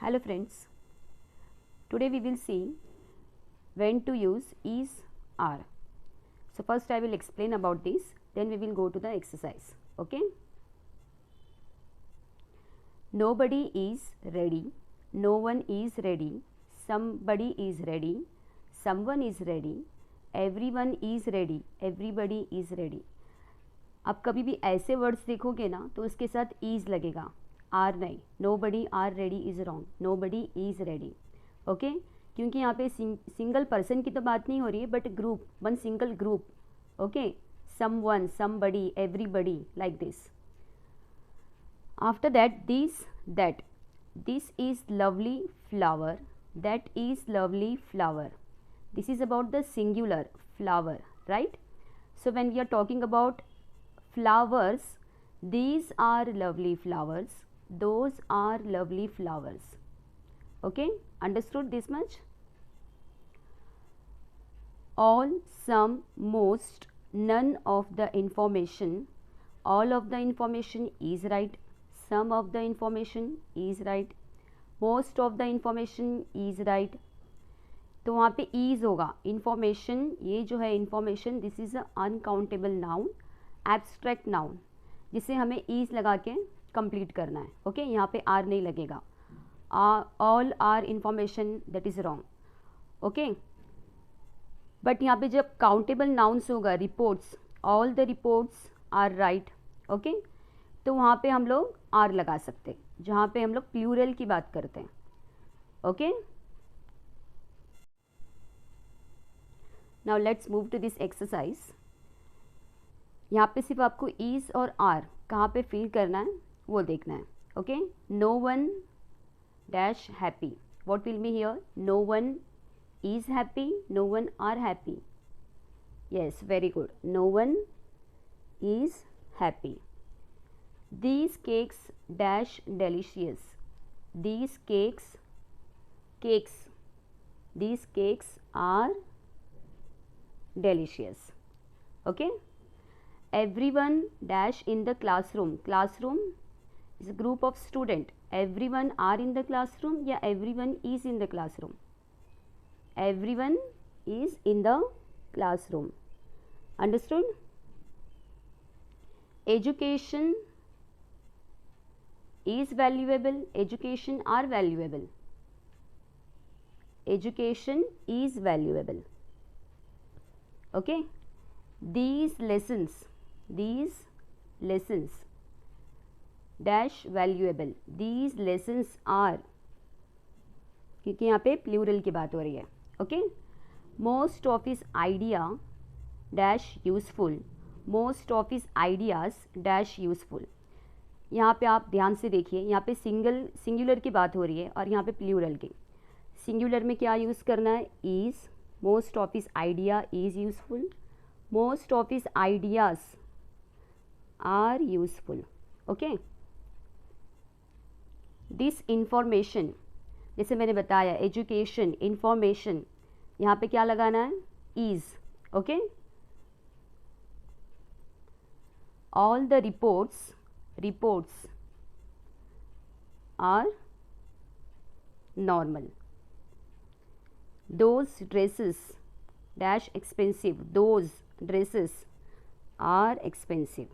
Hello friends, today we will see when to use is, are. So first I will explain about this, then we will go to the exercise. Okay. Nobody is ready, no one is ready, somebody is ready, someone is ready, everyone is ready, everybody is ready. आप कभी भी ऐसे words देखोगे ना तो उसके साथ is लगेगा, आर नहीं. Nobody are ready is wrong, nobody is ready. Okay, क्योंकि यहाँ पे सिंगल पर्सन की तो बात नहीं हो रही है but group, one single group. Okay, someone, somebody, everybody, like this. After that this, that, this is lovely flower, that is lovely flower. This is about the singular flower, right? So when we are talking about flowers, these are lovely flowers, those are lovely flowers. Okay, understood this much? All, some, most, none of the information, all of the information is right, some of the information is right, most of the information is right. तो वहाँ पे ease होगा. Information, ये जो है information, this is a uncountable noun, abstract noun, जिसे हमें ease लगा के कंप्लीट करना है. ओके, यहाँ पे आर नहीं लगेगा. All are information, that is wrong. Okay, but यहाँ पे जब काउंटेबल नाउन्स होगा, reports, all the reports are right. Okay, तो वहाँ पे हम लोग आर लगा सकते हैं, जहाँ पे हम लोग प्लूरल की बात करते हैं. Okay, now let's move to this exercise. यहाँ पे सिर्फ आपको इज़ और आर कहाँ पे फिल करना है वो देखना है. Okay, no one dash happy, what will be here? No one is happy, no one are happy. Yes, very good. No one is happy. These cakes dash delicious, these cakes, cakes, these cakes are delicious. Okay, everyone dash in the classroom, classroom is a group of student, everyone are in the classroom या everyone is in the classroom? Everyone is in the classroom. Understood? Education is valuable, education are valuable, education is valuable. Okay, these lessons dash valuable, these lessons are, क्योंकि यहाँ पे plural की बात हो रही है. Okay, most of his idea dash useful, most of his ideas dash useful. यहाँ पे आप ध्यान से देखिए, यहाँ पे सिंगुलर की बात हो रही है और यहाँ पे प्लूरल की. सिंगुलर में क्या यूज़ करना है? Is. Most of his idea is useful, most of his ideas are useful. Okay, this information, जैसे मैंने बताया एजुकेशन, इंफॉर्मेशन, यहाँ पे क्या लगाना है? is. Okay, all the reports are normal. Those dresses dash expensive, those dresses are expensive.